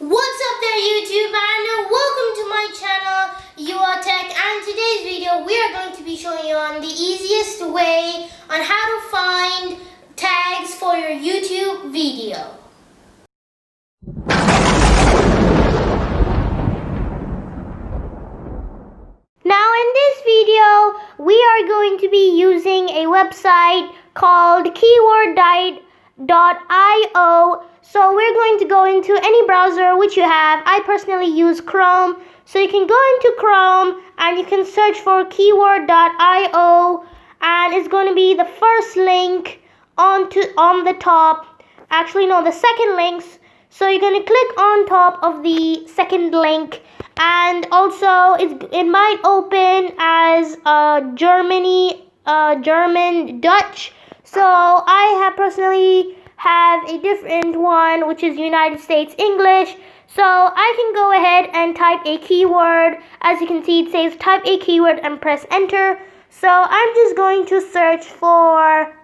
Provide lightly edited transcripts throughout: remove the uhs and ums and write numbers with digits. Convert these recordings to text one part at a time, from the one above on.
What's up there YouTube, and welcome to my channel Tech, and today's video we are going to be showing you on the easiest way on how to find tags for your YouTube video. Now in this video we are going to be using a website called KeyWordTool.io. So we're going to go into any browser which you have. I personally use Chrome. So you can go into Chrome and you can search for KeyWord.io, and it's going to be the first link on the top. Actually no, the second links. So you're going to click on top of the second link, and also it might open as German Dutch. So I have personally have a different one, which is United States English. So I can go ahead and type a keyword. As you can see, it says type a keyword and press enter. So I'm just going to search for,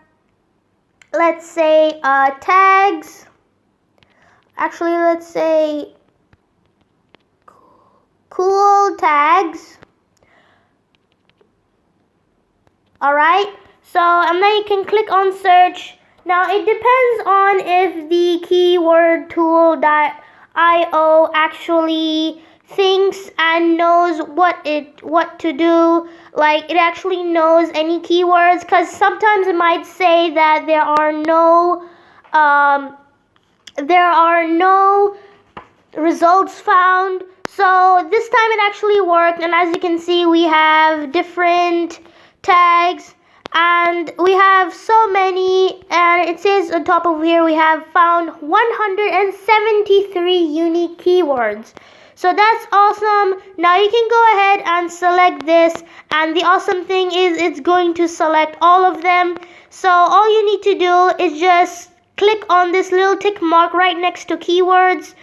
let's say, tags. Actually, let's say cool tags. Alright, so and then you can click on search. Now it depends on if the KeyWordTool.io actually thinks and knows what to do. Like it actually knows any keywords, because sometimes it might say that there are no results found. So this time it actually worked, and as you can see we have different tags. And we have so many, and it says on top of here we have found 173 unique keywords. So that's awesome. Now you can go ahead and select this, and the awesome thing is it's going to select all of them. So all you need to do is just click on this little tick mark right next to keywords,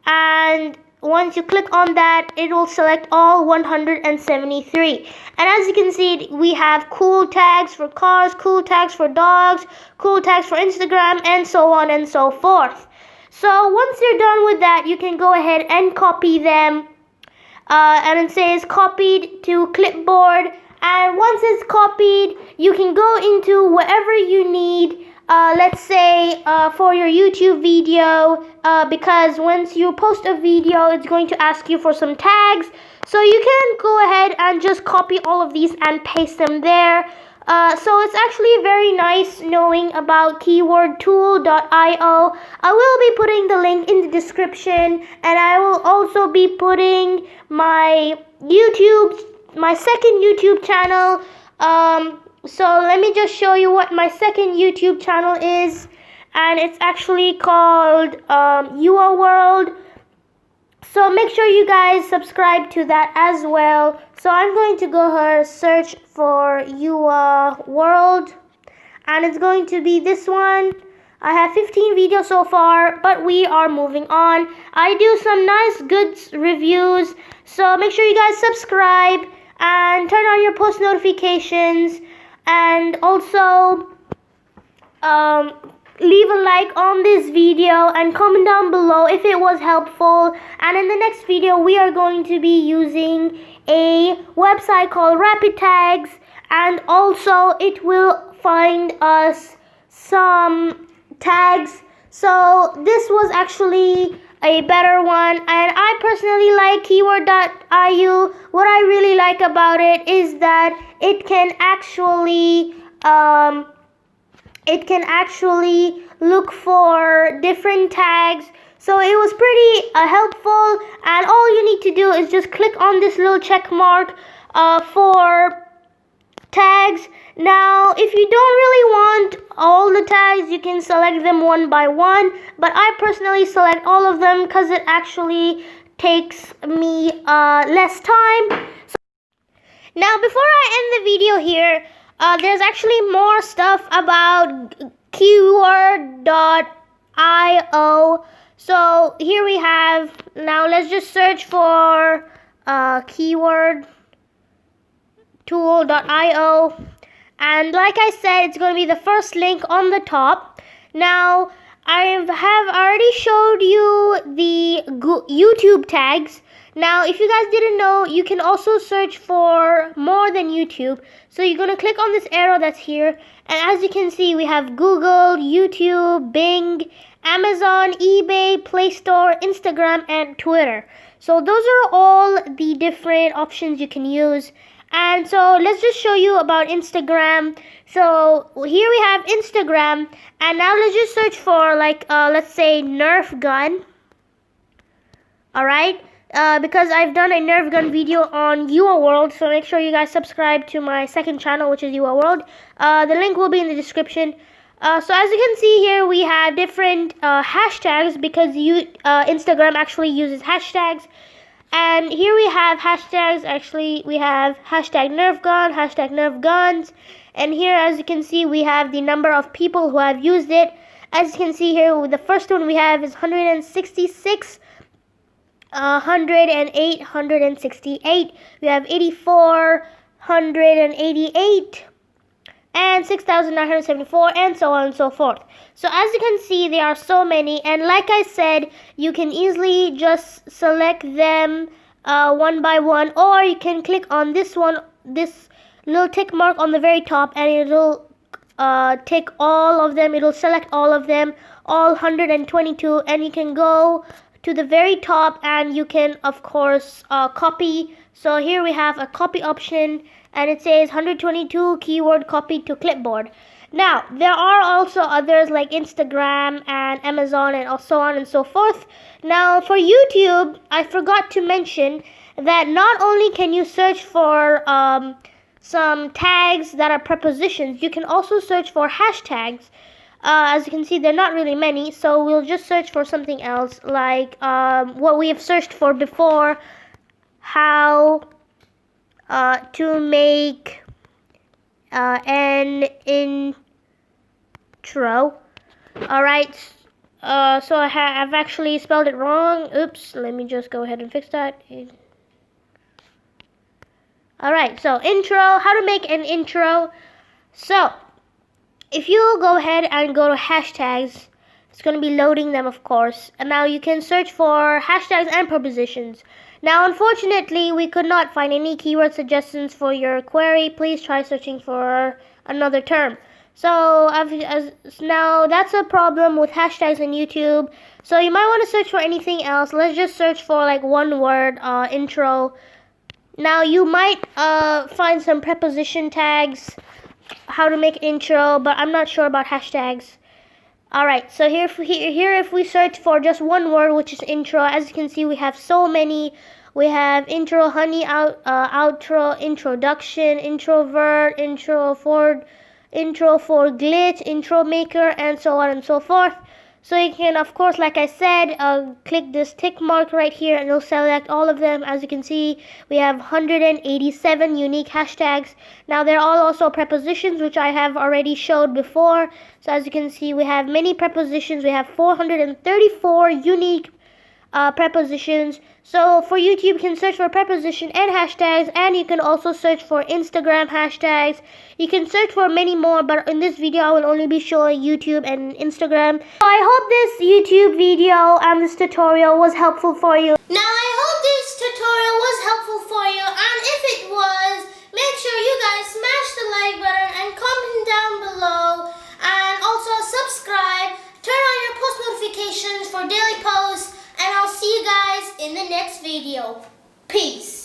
and once you click on that, it will select all 173. And as you can see, we have cool tags for cars, cool tags for dogs, cool tags for Instagram, and so on and so forth. So once you're done with that, you can go ahead and copy them. And it says copied to clipboard. And once it's copied, you can go into wherever you need. Let's say for your YouTube video, because once you post a video, it's going to ask you for some tags. So you can go ahead and just copy all of these and paste them there. So it's actually very nice knowing about KeyWordTool.io. I will be putting the link in the description, and I will also be putting my second YouTube channel. So let me just show you what my second YouTube channel is, and it's actually called World. So make sure you guys subscribe to that as well. So I'm going to go here, search for World, and it's going to be this one. I have 15 videos so far, but we are moving on. I do some nice good reviews, so make sure you guys subscribe and turn on your post notifications. And also leave a like on this video and comment down below if it was helpful. And in the next video we are going to be using a website called Rapid Tags, and also it will find us some tags. So this was actually a better one, and I personally like KeyWord.io. What I really like about it is that it can actually look for different tags. So it was pretty helpful, and all you need to do is just click on this little check mark for tags. Now if you don't really want all the tags, you can select them one by one, but I personally select all of them because it actually takes me less time. Now before I end the video here, there's actually more stuff about KeyWord.io. So here we have, now let's just search for KeyWordTool.io. And like I said, it's going to be the first link on the top. Now, I have already showed you the YouTube tags. Now, if you guys didn't know, you can also search for more than YouTube. So you're going to click on this arrow that's here. And as you can see, we have Google, YouTube, Bing, Amazon, eBay, Play Store, Instagram, and Twitter. So those are all the different options you can use. And so let's just show you about Instagram. So here we have Instagram, and now let's just search for let's say Nerf gun. Alright, because I've done a Nerf gun video on UA World, so make sure you guys subscribe to my second channel, which is UA World. The link will be in the description. So as you can see here, we have different hashtags because Instagram actually uses hashtags. And here we have hashtags. Actually, we have hashtag Nerf gun, hashtag Nerf guns. And here, as you can see, we have the number of people who have used it. As you can see here, the first one we have is 166, 108, 168. We have 84, 188. And 6,974, and so on and so forth. So as you can see, there are so many, and like I said, you can easily just select them one by one, or you can click on this one, this little tick mark on the very top, and it'll tick all of them. It'll select all of them, all 122, and you can go to the very top, and you can of course copy. So here we have a copy option, and it says 122 keyword copy to clipboard. Now, there are also others like Instagram and Amazon and so on and so forth. Now, for YouTube, I forgot to mention that not only can you search for some tags that are prepositions, you can also search for hashtags. As you can see, they're not really many, so we'll just search for something else like what we have searched for before, how to make an intro. Alright, so I've actually spelled it wrong. Oops, let me just go ahead and fix that. Alright, so intro, how to make an intro. So, if you go ahead and go to hashtags, it's going to be loading them, of course. And now you can search for hashtags and prepositions. Now, unfortunately, we could not find any keyword suggestions for your query. Please try searching for another term. So, now that's a problem with hashtags in YouTube. So, you might want to search for anything else. Let's just search for like one word, intro. Now, you might find some preposition tags, how to make intro, but I'm not sure about hashtags. Alright, so here if we search for just one word, which is intro, as you can see, we have so many. We have intro, honey, outro, introduction, introvert, intro for glitch, intro maker, and so on and so forth. So you can, of course, like I said, click this tick mark right here and it'll select all of them. As you can see, we have 187 unique hashtags. Now, they're all also prepositions, which I have already showed before. So as you can see, we have many prepositions. We have 434 unique prepositions. So for YouTube, you can search for preposition and hashtags, and you can also search for Instagram hashtags. You can search for many more, but in this video I will only be showing YouTube and Instagram. So I hope this YouTube video and this tutorial was helpful for you. Now I hope this tutorial was helpful for you, and if it was, make sure you guys smash the like button and comment down below, and also subscribe, turn on your post notifications for daily posts, and I'll see you guys in the next video. Peace.